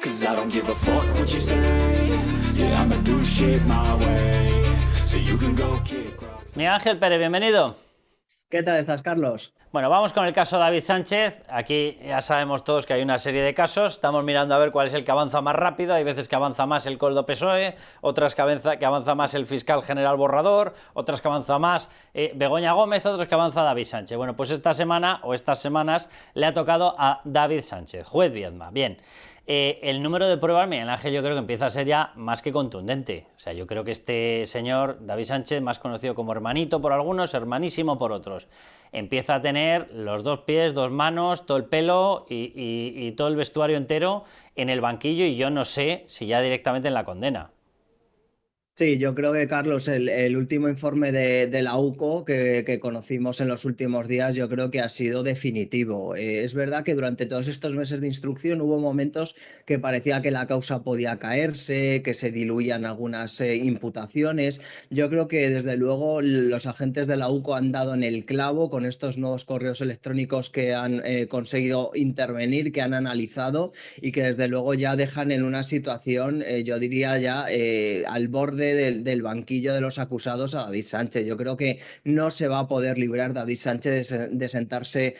'cause I don't give a fuck what you say. Yeah, I'ma do shit my way, so you can go kick rocks. Miguel Ángel Pérez, bienvenido. ¿Qué tal estás, Carlos? Bueno, vamos con el caso David Sánchez. Aquí ya sabemos todos que hay una serie de casos. Estamos mirando a ver cuál es el que avanza más rápido. Hay veces que avanza más el Koldo PSOE, otras que avanza más el fiscal general Borrador, otras que avanza más Begoña Gómez, otras que avanza David Sánchez. Bueno, pues esta semana o estas semanas le ha tocado a David Sánchez, juez Viedma. Bien. El número de pruebas, Miguel Ángel, yo creo que empieza a ser ya más que contundente. O sea, yo creo que este señor, David Sánchez, más conocido como hermanito por algunos, hermanísimo por otros, empieza a tener los 2 pies, 2 manos, todo el pelo y todo el vestuario entero en el banquillo, y yo no sé si ya directamente en la condena. Sí, yo creo que, Carlos, el último informe de la UCO que conocimos en los últimos días, yo creo que ha sido definitivo. Es verdad que durante todos estos meses de instrucción hubo momentos que parecía que la causa podía caerse, que se diluían algunas imputaciones. Yo creo que, desde luego, los agentes de la UCO han dado en el clavo con estos nuevos correos electrónicos que han conseguido intervenir, que han analizado y que, desde luego, ya dejan en una situación, yo diría ya, al borde del banquillo de los acusados a David Sánchez. Yo creo que no se va a poder librar David Sánchez de sentarse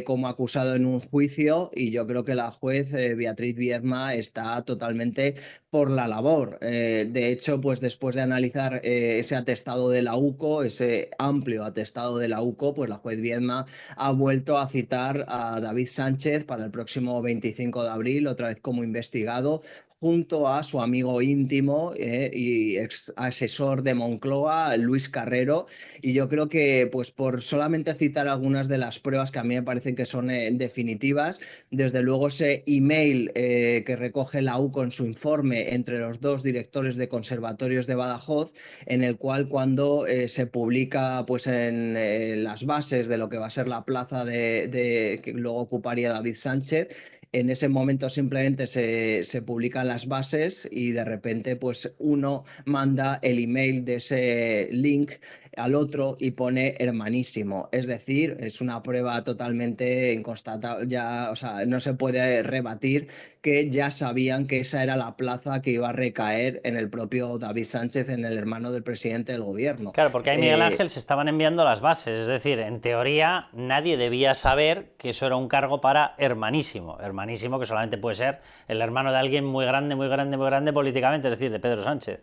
como acusado en un juicio, y yo creo que la juez Beatriz Viedma está totalmente por la labor. De hecho, pues después de analizar ese atestado de la UCO, ese amplio atestado de la UCO, pues la juez Viedma ha vuelto a citar a David Sánchez para el próximo 25 de abril, otra vez como investigado, junto a su amigo íntimo y ex asesor de Moncloa, Luis Carrero. Y yo creo que, pues por solamente citar algunas de las pruebas que a mí me parecen que son definitivas, desde luego ese email que recoge la UCO en su informe entre los 2 directores de conservatorios de Badajoz, en el cual, cuando se publica pues en las bases de lo que va a ser la plaza que luego ocuparía David Sánchez, en ese momento simplemente se publican las bases, y de repente pues uno manda el email de ese link al otro y pone hermanísimo. Es decir, es una prueba totalmente inconstatable, ya, o sea, no se puede rebatir que ya sabían que esa era la plaza que iba a recaer en el propio David Sánchez, en el hermano del presidente del gobierno. Claro, porque ahí, Miguel Ángel, se estaban enviando las bases. Es decir, en teoría nadie debía saber que eso era un cargo para hermanísimo. Hermanísimo, que solamente puede ser el hermano de alguien muy grande, muy grande, muy grande políticamente, es decir, de Pedro Sánchez.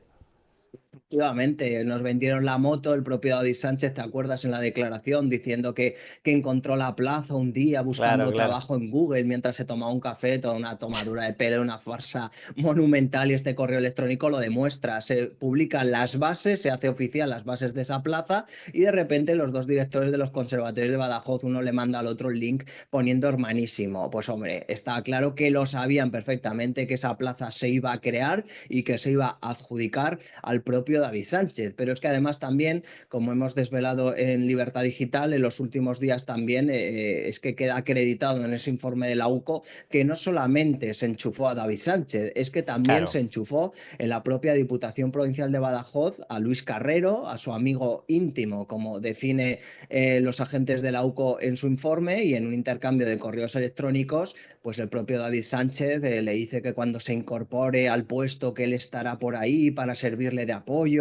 Efectivamente, nos vendieron la moto el propio David Sánchez, ¿te acuerdas? En la declaración, diciendo que encontró la plaza un día buscando Claro, claro. trabajo en Google mientras se tomaba un café, toda una tomadura de pelo, una farsa monumental, y este correo electrónico lo demuestra. Se publican las bases, se hace oficial las bases de esa plaza, y de repente los 2 directores de los conservatorios de Badajoz, uno le manda al otro el link poniendo hermanísimo. Pues hombre, está claro que lo sabían perfectamente, que esa plaza se iba a crear y que se iba a adjudicar al propio David Sánchez. Pero es que además también, como hemos desvelado en Libertad Digital en los últimos días también, es que queda acreditado en ese informe de la UCO que no solamente se enchufó a David Sánchez, es que también Claro. se enchufó en la propia Diputación Provincial de Badajoz a Luis Carrero, a su amigo íntimo, como define los agentes de la UCO en su informe, y en un intercambio de correos electrónicos, pues el propio David Sánchez le dice que cuando se incorpore al puesto, que él estará por ahí para servirle de apoyo.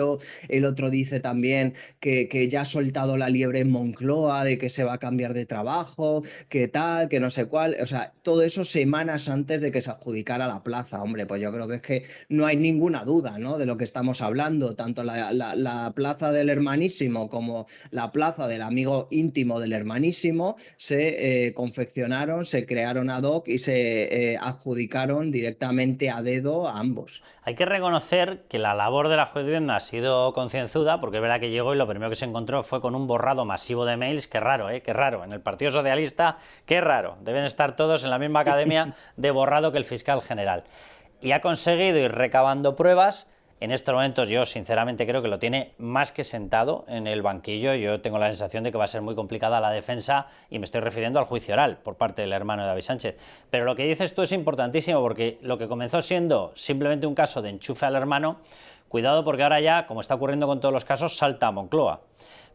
El otro dice también que ya ha soltado la liebre en Moncloa, de que se va a cambiar de trabajo, que tal, que no sé cuál. O sea, todo eso semanas antes de que se adjudicara la plaza. Hombre, pues yo creo que es que no hay ninguna duda, ¿no?, de lo que estamos hablando. Tanto la plaza del hermanísimo como la plaza del amigo íntimo del hermanísimo se confeccionaron, se crearon ad hoc y se adjudicaron directamente a dedo a ambos. Hay que reconocer que la labor de la juez Viedma ha sido concienzuda, porque es verdad que llegó y lo primero que se encontró fue con un borrado masivo de mails. Qué raro, qué raro. En el Partido Socialista, qué raro. Deben estar todos en la misma academia de borrado que el fiscal general. Y ha conseguido ir recabando pruebas. En estos momentos yo sinceramente creo que lo tiene más que sentado en el banquillo. Yo tengo la sensación de que va a ser muy complicada la defensa, y me estoy refiriendo al juicio oral por parte del hermano de David Sánchez. Pero lo que dices tú es importantísimo, porque lo que comenzó siendo simplemente un caso de enchufe al hermano, cuidado, porque ahora ya, como está ocurriendo con todos los casos, salta a Moncloa.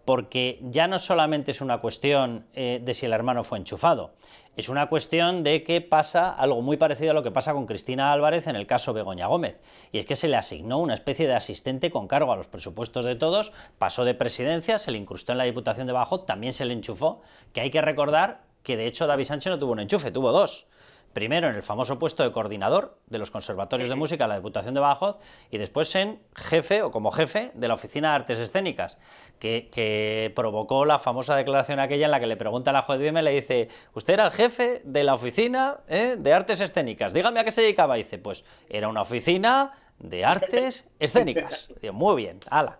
porque ya no solamente es una cuestión de si el hermano fue enchufado, es una cuestión de que pasa algo muy parecido a lo que pasa con Cristina Álvarez en el caso Begoña Gómez, y es que se le asignó una especie de asistente con cargo a los presupuestos de todos, pasó de presidencia, se le incrustó en la Diputación de Badajoz, también se le enchufó, que hay que recordar que de hecho David Sánchez no tuvo un enchufe, tuvo dos. Primero en el famoso puesto de coordinador de los conservatorios de música de la Diputación de Badajoz y después en jefe o como jefe de la Oficina de Artes Escénicas, que provocó la famosa declaración aquella en la que le pregunta a la juez Bieme, le dice, usted era el jefe de la Oficina de Artes Escénicas, dígame a qué se dedicaba. Y dice, pues era una oficina de artes escénicas. Digo, muy bien, ala.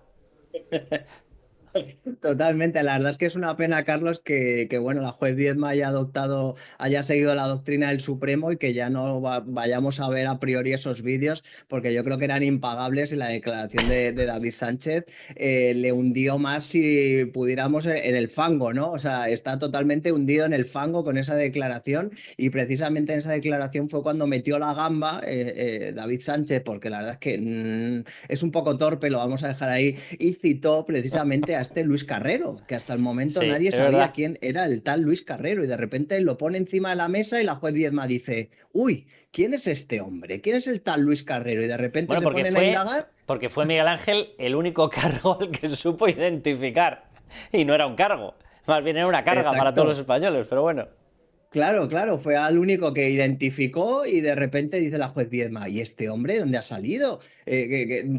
Totalmente, la verdad es que es una pena, Carlos, que bueno, la juez Viedma haya seguido la doctrina del Supremo y que ya no vayamos a ver a priori esos vídeos, porque yo creo que eran impagables y la declaración de David Sánchez le hundió más si pudiéramos en el fango, ¿no? O sea, está totalmente hundido en el fango con esa declaración y precisamente en esa declaración fue cuando metió la gamba David Sánchez, porque la verdad es que es un poco torpe, lo vamos a dejar ahí, y citó precisamente a este Luis Carrero, que hasta el momento Sí, nadie es sabía verdad. quién era el tal Luis Carrero, y de repente lo pone encima de la mesa y la juez Viedma dice, uy, ¿quién es este hombre? ¿Quién es el tal Luis Carrero? Y de repente Bueno, se ponen a indagar. porque fue Miguel Ángel el único cargo al que supo identificar. Y no era un cargo, más bien era una carga para todos los Exacto. españoles, pero bueno. Claro, claro, fue al único que identificó y de repente dice la juez Viedma, ¿y este hombre dónde ha salido?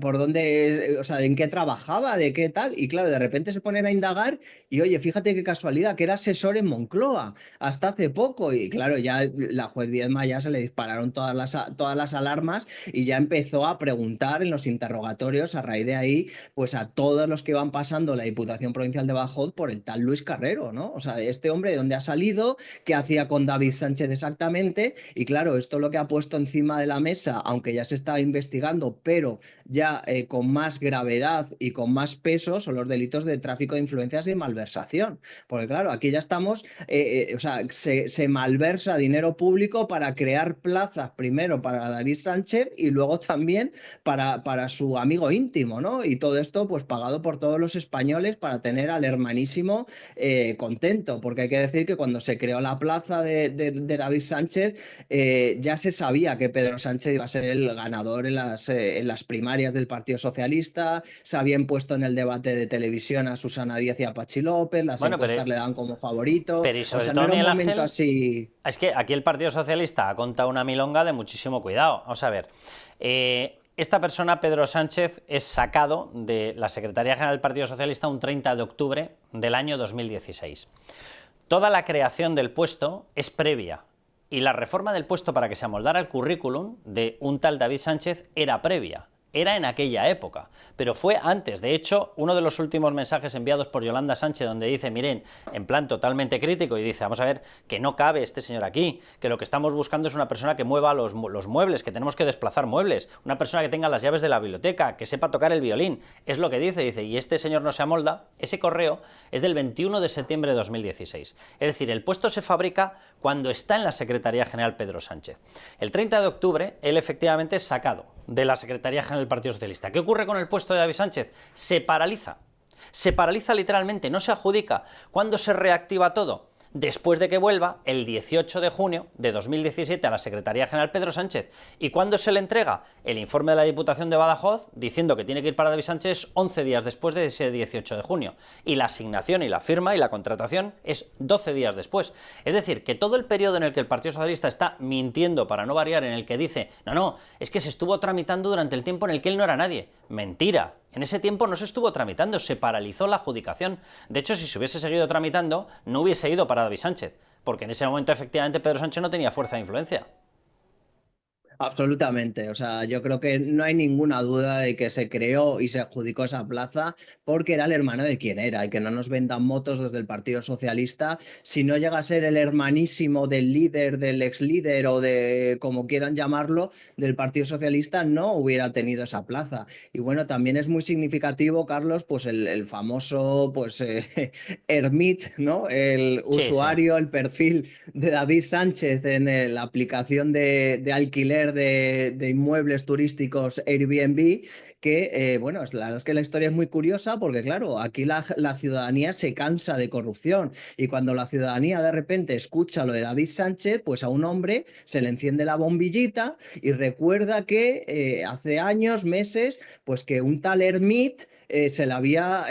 ¿Por dónde, o sea, en qué trabajaba? ¿De qué tal? Y claro, de repente se ponen a indagar y oye, fíjate qué casualidad, que era asesor en Moncloa hasta hace poco. Y claro, ya la juez Viedma ya se le dispararon todas las alarmas y ya empezó a preguntar en los interrogatorios a raíz de ahí, pues a todos los que iban pasando la Diputación Provincial de Badajoz por el tal Luis Carrero, ¿no? O sea, este hombre de dónde ha salido, qué hacía con David Sánchez exactamente. Y claro, esto lo que ha puesto encima de la mesa, aunque ya se estaba investigando, pero ya con más gravedad y con más peso, son los delitos de tráfico de influencias y malversación. Porque claro, aquí ya estamos, o sea, se malversa dinero público para crear plazas, primero para David Sánchez y luego también para su amigo íntimo, ¿no? Y todo esto pues pagado por todos los españoles para tener al hermanísimo contento, porque hay que decir que cuando se creó la plaza de David Sánchez, ya se sabía que Pedro Sánchez iba a ser el ganador en las primarias del Partido Socialista, se habían puesto en el debate de televisión a Susana Díaz y a Pachi López, las Bueno, encuestas le daban como favorito, pero y o sobre sea, no todo era un Miguel momento Ángel, así. es que aquí el Partido Socialista ha contado una milonga de muchísimo cuidado. Vamos a ver. Esta persona, Pedro Sánchez, es sacado de la Secretaría General del Partido Socialista un 30 de octubre del año 2016. Toda la creación del puesto es previa y la reforma del puesto para que se amoldara el currículum de un tal David Sánchez era previa. Era en aquella época, pero fue antes. De hecho, uno de los últimos mensajes enviados por Yolanda Sánchez, donde dice, miren, en plan totalmente crítico, y dice, vamos a ver, que no cabe este señor aquí, que lo que estamos buscando es una persona que mueva los muebles, que tenemos que desplazar muebles, una persona que tenga las llaves de la biblioteca, que sepa tocar el violín. Es lo que dice, y este señor no se amolda. Ese correo es del 21 de septiembre de 2016. Es decir, el puesto se fabrica cuando está en la Secretaría General Pedro Sánchez. El 30 de octubre, él efectivamente es sacado de la Secretaría General del Partido Socialista. ¿Qué ocurre con el puesto de David Sánchez? Se paraliza. Se paraliza literalmente, no se adjudica. ¿Cuándo se reactiva todo? Después de que vuelva el 18 de junio de 2017 a la Secretaría General Pedro Sánchez. ¿Y cuándo se le entrega? El informe de la Diputación de Badajoz diciendo que tiene que ir para David Sánchez 11 días después de ese 18 de junio. Y la asignación y la firma y la contratación es 12 días después. Es decir, que todo el periodo en el que el Partido Socialista está mintiendo, para no variar, en el que dice, no, es que se estuvo tramitando durante el tiempo en el que él no era nadie. Mentira. En ese tiempo no se estuvo tramitando, se paralizó la adjudicación. De hecho, si se hubiese seguido tramitando, no hubiese ido para David Sánchez, porque en ese momento efectivamente Pedro Sánchez no tenía fuerza de influencia. Absolutamente, o sea, yo creo que no hay ninguna duda de que se creó y se adjudicó esa plaza porque era el hermano de quien era, y que no nos vendan motos desde el Partido Socialista. Si no llega a ser el hermanísimo del líder, del ex líder o de como quieran llamarlo, del Partido Socialista, no hubiera tenido esa plaza. Y bueno, también es muy significativo, Carlos, pues el famoso pues Hermit, ¿no? El Sí, sí. usuario, el perfil de David Sánchez en la aplicación de alquiler de inmuebles turísticos Airbnb, que, bueno, la verdad es que la historia es muy curiosa porque, claro, aquí la ciudadanía se cansa de corrupción y cuando la ciudadanía de repente escucha lo de David Sánchez, pues a un hombre se le enciende la bombillita y recuerda que hace años, meses, pues que un tal Hermit se le había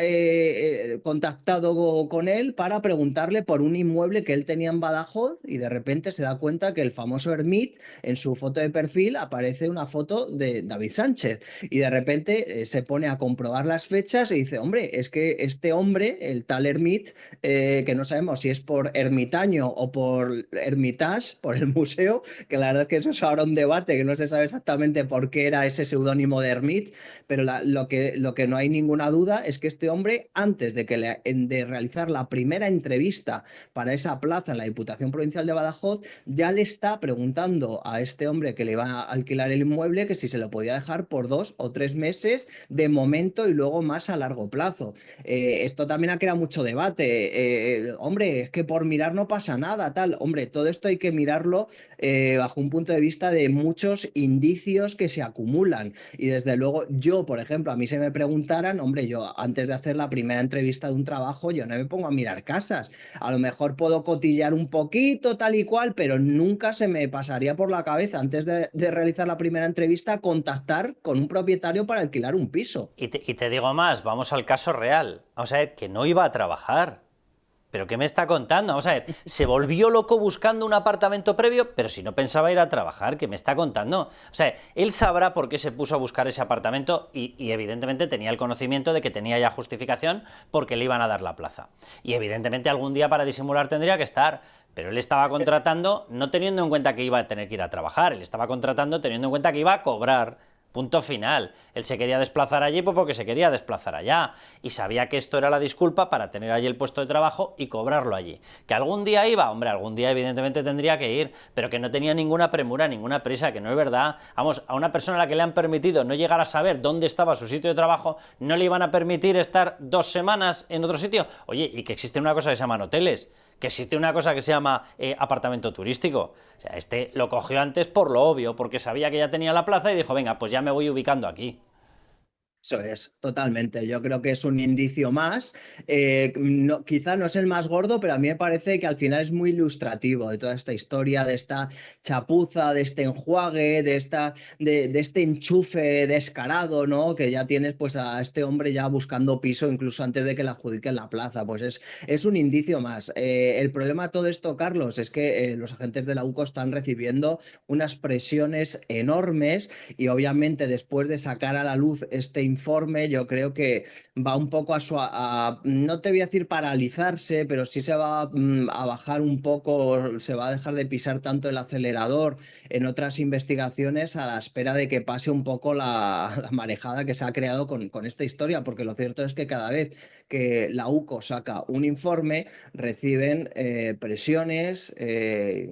contactado con él para preguntarle por un inmueble que él tenía en Badajoz y de repente se da cuenta que el famoso Hermit en su foto de perfil aparece una foto de David Sánchez y de repente se pone a comprobar las fechas y dice, hombre, es que este hombre, el tal Hermit, que no sabemos si es por ermitaño o por Hermitage, por el museo, que la verdad es que eso es ahora un debate, que no se sabe exactamente por qué era ese seudónimo de Hermit, pero lo que no hay ninguna duda es que este hombre, antes de realizar la primera entrevista para esa plaza en la Diputación Provincial de Badajoz, ya le está preguntando a este hombre que le va a alquilar el inmueble que si se lo podía dejar por 2 o 3 meses de momento y luego más a largo plazo. Esto también ha creado mucho debate. Hombre, es que por mirar no pasa nada, tal. Hombre, todo esto hay que mirarlo bajo un punto de vista de muchos indicios que se acumulan. Y desde luego, yo, por ejemplo, a mí se me preguntaran, hombre, yo antes de hacer la primera entrevista de un trabajo, yo no me pongo a mirar casas. A lo mejor puedo cotillar un poquito, tal y cual, pero nunca se me pasaría por la cabeza, antes de realizar la primera entrevista, contactar con un propietario para alquilar un piso. Y te digo más, vamos al caso real. Vamos a ver, que no iba a trabajar. ¿Pero qué me está contando? Vamos a ver, se volvió loco buscando un apartamento previo, pero si no pensaba ir a trabajar, ¿qué me está contando? O sea, él sabrá por qué se puso a buscar ese apartamento y evidentemente tenía el conocimiento de que tenía ya justificación porque le iban a dar la plaza. Y evidentemente algún día para disimular tendría que estar, pero él estaba contratando no teniendo en cuenta que iba a tener que ir a trabajar, él estaba contratando teniendo en cuenta que iba a cobrar. Punto final. Él se quería desplazar allí pues porque se quería desplazar allá y sabía que esto era la disculpa para tener allí el puesto de trabajo y cobrarlo allí. ¿Que algún día iba? Hombre, algún día evidentemente tendría que ir, pero que no tenía ninguna premura, ninguna prisa, que no es verdad. Vamos, a una persona a la que le han permitido no llegar a saber dónde estaba su sitio de trabajo, no le iban a permitir estar 2 semanas en otro sitio. Oye, y que existe una cosa que se llaman hoteles, que existe una cosa que se llama apartamento turístico. O sea, este lo cogió antes por lo obvio, porque sabía que ya tenía la plaza y dijo, venga, pues ya me voy ubicando aquí. Eso es, totalmente. Yo creo que es un indicio más. No, quizá no es el más gordo, pero a mí me parece que al final es muy ilustrativo de toda esta historia, de esta chapuza, de este enjuague, de este enchufe descarado, ¿no? Que ya tienes pues a este hombre ya buscando piso incluso antes de que le adjudiquen la plaza. Pues es un indicio más. El problema de todo esto, Carlos, es que los agentes de la UCO están recibiendo unas presiones enormes y obviamente después de sacar a la luz este informe, yo creo que va un poco no te voy a decir paralizarse, pero sí se va a bajar un poco, se va a dejar de pisar tanto el acelerador en otras investigaciones a la espera de que pase un poco la marejada que se ha creado con esta historia, porque lo cierto es que cada vez que la UCO saca un informe, reciben presiones,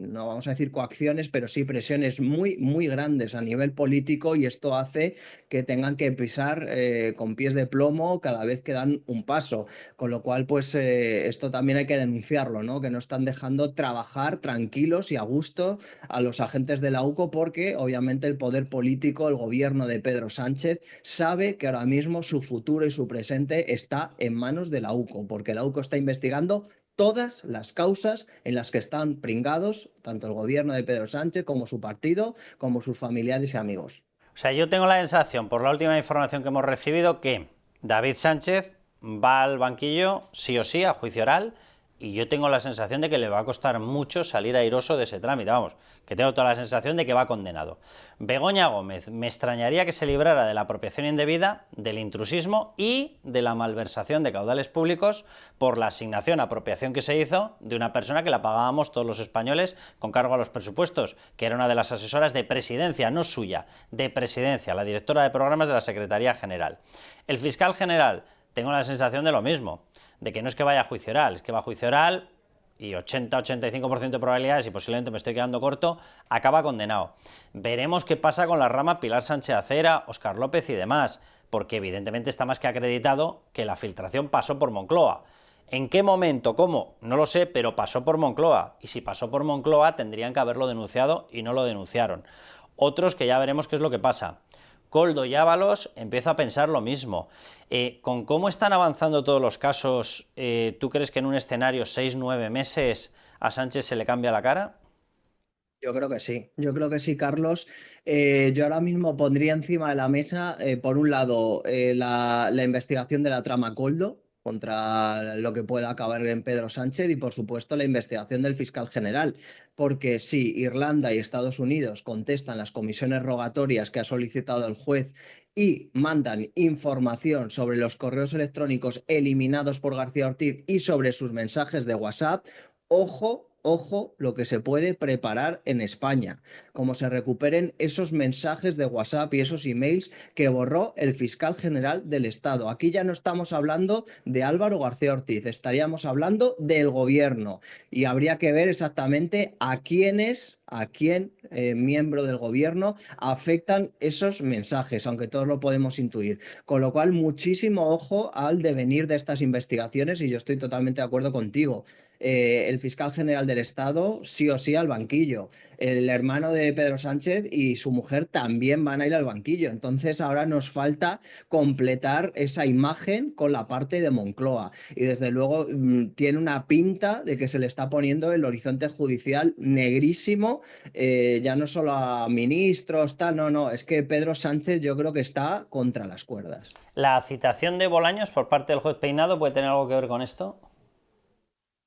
no vamos a decir coacciones, pero sí presiones muy, muy grandes a nivel político y esto hace que tengan que pisar con pies de plomo cada vez que dan un paso, con lo cual pues esto también hay que denunciarlo, ¿no? Que no están dejando trabajar tranquilos y a gusto a los agentes de la UCO porque obviamente el poder político, el gobierno de Pedro Sánchez sabe que ahora mismo su futuro y su presente está en manos de la UCO, porque la UCO está investigando todas las causas en las que están pringados tanto el gobierno de Pedro Sánchez como su partido, como sus familiares y amigos. O sea, yo tengo la sensación, por la última información que hemos recibido, que David Sánchez va al banquillo sí o sí a juicio oral y yo tengo la sensación de que le va a costar mucho salir airoso de ese trámite, vamos, que tengo toda la sensación de que va condenado. Begoña Gómez, me extrañaría que se librara de la apropiación indebida, del intrusismo y de la malversación de caudales públicos por la asignación, apropiación que se hizo de una persona que la pagábamos todos los españoles con cargo a los presupuestos, que era una de las asesoras de presidencia, no suya, de presidencia, la directora de programas de la Secretaría General. El fiscal general, tengo la sensación de lo mismo, de que no es que vaya a juicio oral, es que va a juicio oral y 80-85% de probabilidades, y posiblemente me estoy quedando corto, acaba condenado. Veremos qué pasa con la rama Pilar Sánchez Acera, Óscar López y demás, porque evidentemente está más que acreditado que la filtración pasó por Moncloa. ¿En qué momento? ¿Cómo? No lo sé, pero pasó por Moncloa, y si pasó por Moncloa tendrían que haberlo denunciado y no lo denunciaron. Otros que ya veremos qué es lo que pasa. Koldo y Ábalos, empiezo a pensar lo mismo. Con cómo están avanzando todos los casos, ¿tú crees que en un escenario 6-9 meses a Sánchez se le cambia la cara? Yo creo que sí, Carlos. Yo ahora mismo pondría encima de la mesa, por un lado, la investigación de la trama Coldo contra lo que pueda acabar en Pedro Sánchez y, por supuesto, la investigación del fiscal general. Porque si Irlanda y Estados Unidos contestan las comisiones rogatorias que ha solicitado el juez y mandan información sobre los correos electrónicos eliminados por García Ortiz y sobre sus mensajes de WhatsApp, ojo, ojo, lo que se puede preparar en España, como se recuperen esos mensajes de WhatsApp y esos emails que borró el fiscal general del Estado. Aquí ya no estamos hablando de Álvaro García Ortiz, estaríamos hablando del gobierno y habría que ver exactamente a quién, miembro del gobierno, afectan esos mensajes, aunque todos lo podemos intuir. Con lo cual, muchísimo ojo al devenir de estas investigaciones y yo estoy totalmente de acuerdo contigo. El fiscal general del Estado sí o sí al banquillo. El hermano de Pedro Sánchez y su mujer también van a ir al banquillo. Entonces ahora nos falta completar esa imagen con la parte de Moncloa. Y desde luego tiene una pinta de que se le está poniendo el horizonte judicial negrísimo, ya no solo a ministros, tal, no, no, es que Pedro Sánchez yo creo que está contra las cuerdas. ¿La citación de Bolaños por parte del juez Peinado puede tener algo que ver con esto?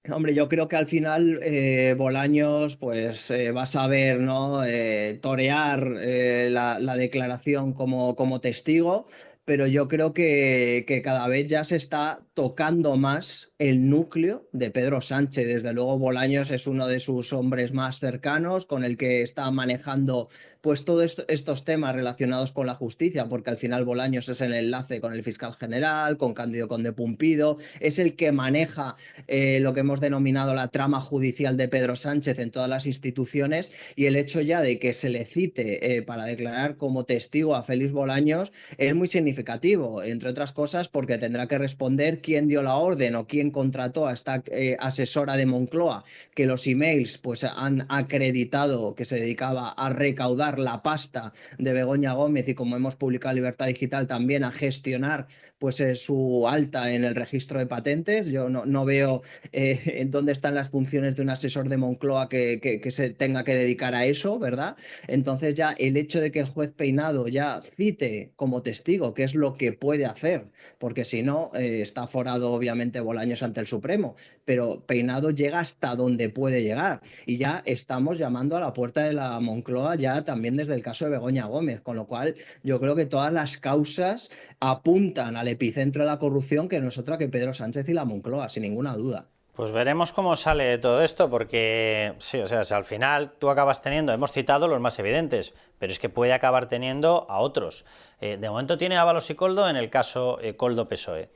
Hombre, yo creo que al final Bolaños pues va a saber, ¿no? Torear la declaración como testigo, pero yo creo que cada vez ya se está tocando más el núcleo de Pedro Sánchez. Desde luego Bolaños es uno de sus hombres más cercanos, con el que está manejando pues todos estos temas relacionados con la justicia, porque al final Bolaños es el enlace con el fiscal general, con Cándido Conde Pumpido, es el que maneja lo que hemos denominado la trama judicial de Pedro Sánchez en todas las instituciones, y el hecho ya de que se le cite para declarar como testigo a Félix Bolaños es muy significativo, entre otras cosas porque tendrá que responder quién dio la orden o quién contrató a esta asesora de Moncloa que los emails pues han acreditado que se dedicaba a recaudar la pasta de Begoña Gómez y, como hemos publicado en Libertad Digital, también a gestionar pues su alta en el registro de patentes. Yo no veo en dónde están las funciones de un asesor de Moncloa que se tenga que dedicar a eso, ¿verdad? Entonces ya el hecho de que el juez Peinado ya cite como testigo, que es lo que puede hacer, porque si no, está forado obviamente Bolaños ante el Supremo, pero Peinado llega hasta donde puede llegar y ya estamos llamando a la puerta de la Moncloa ya también desde el caso de Begoña Gómez, con lo cual yo creo que todas las causas apuntan al epicentro de la corrupción, que no es otra que Pedro Sánchez y la Moncloa, sin ninguna duda. Pues veremos cómo sale de todo esto, porque sí, o sea, si al final tú acabas teniendo, hemos citado los más evidentes, pero es que puede acabar teniendo a otros. De momento tiene Ábalos y Koldo en el caso Koldo-PSOE,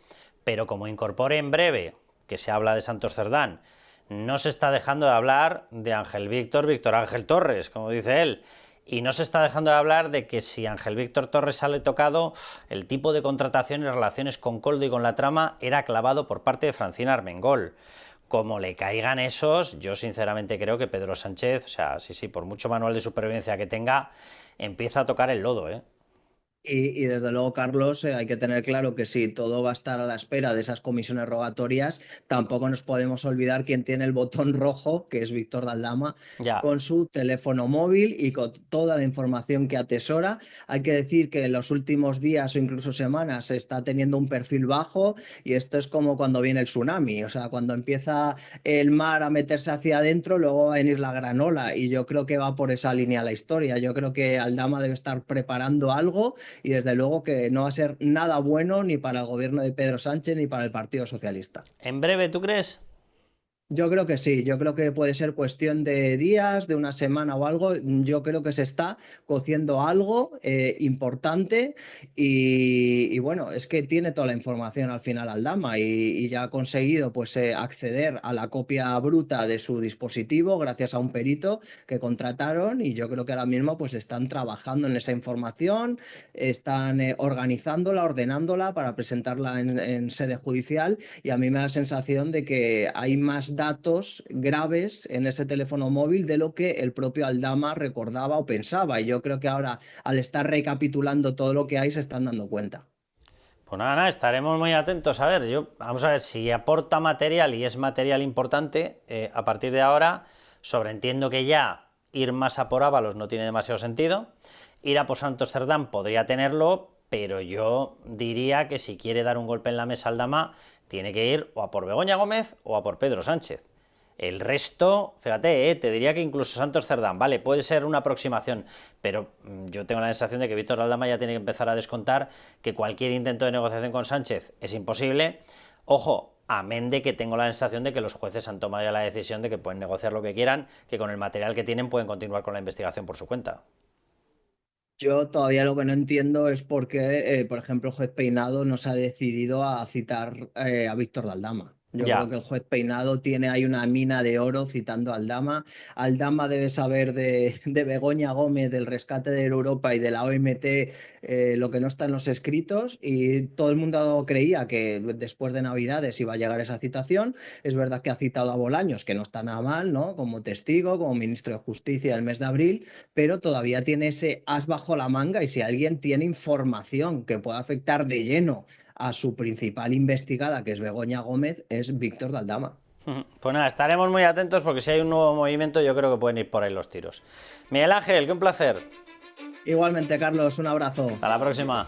pero como incorpore en breve, que se habla de Santos Cerdán, no se está dejando de hablar de Ángel Víctor Ángel Torres, como dice él, y no se está dejando de hablar de que si Ángel Víctor Torres sale tocado, el tipo de contratación y relaciones con Koldo y con la trama era clavado por parte de Francina Armengol. Como le caigan esos, yo sinceramente creo que Pedro Sánchez, o sea, sí, por mucho manual de supervivencia que tenga, empieza a tocar el lodo, ¿eh? Y desde luego, Carlos, hay que tener claro que si todo va a estar a la espera de esas comisiones rogatorias, tampoco nos podemos olvidar quién tiene el botón rojo, que es Víctor Daldama, Ya. con su teléfono móvil y con toda la información que atesora. Hay que decir que en los últimos días o incluso semanas se está teniendo un perfil bajo, y esto es como cuando viene el tsunami, o sea, cuando empieza el mar a meterse hacia adentro, luego va a venir la gran ola, y yo creo que va por esa línea la historia. Yo creo que Aldama debe estar preparando algo y desde luego que no va a ser nada bueno ni para el gobierno de Pedro Sánchez ni para el Partido Socialista. ¿En breve tú crees? Yo creo que sí, yo creo que puede ser cuestión de días, de una semana o algo. Yo creo que se está cociendo algo importante y bueno, es que tiene toda la información al final Aldama y ya ha conseguido pues acceder a la copia bruta de su dispositivo gracias a un perito que contrataron, y yo creo que ahora mismo pues están trabajando en esa información, están organizándola, ordenándola para presentarla en sede judicial, y a mí me da la sensación de que hay más datos graves en ese teléfono móvil de lo que el propio Aldama recordaba o pensaba. Y yo creo que ahora, al estar recapitulando todo lo que hay, se están dando cuenta. Pues nada, estaremos muy atentos. A ver, vamos a ver si aporta material y es material importante. A partir de ahora, sobreentiendo que ya ir más a por Ábalos no tiene demasiado sentido. Ir a por Santos Cerdán podría tenerlo, pero yo diría que si quiere dar un golpe en la mesa Aldama, tiene que ir o a por Begoña Gómez o a por Pedro Sánchez. El resto, fíjate, te diría que incluso Santos Cerdán, vale, puede ser una aproximación, pero yo tengo la sensación de que Víctor Aldama ya tiene que empezar a descontar que cualquier intento de negociación con Sánchez es imposible. Ojo, amén de que tengo la sensación de que los jueces han tomado ya la decisión de que pueden negociar lo que quieran, que con el material que tienen pueden continuar con la investigación por su cuenta. Yo todavía lo que no entiendo es por qué, por ejemplo, el juez Peinado no se ha decidido a citar a Víctor de Aldama. Yo creo que el juez Peinado tiene ahí una mina de oro citando a Aldama. Aldama debe saber de Begoña Gómez, del rescate de Europa y de la OMT, lo que no está en los escritos, y todo el mundo creía que después de Navidades iba a llegar esa citación. Es verdad que ha citado a Bolaños, que no está nada mal, ¿no? Como testigo, como ministro de Justicia el mes de abril, pero todavía tiene ese as bajo la manga, y si alguien tiene información que pueda afectar de lleno a su principal investigada, que es Begoña Gómez, es Víctor de Aldama. Pues nada, estaremos muy atentos porque si hay un nuevo movimiento yo creo que pueden ir por ahí los tiros. Miguel Ángel, qué un placer. Igualmente, Carlos, un abrazo. Hasta la próxima.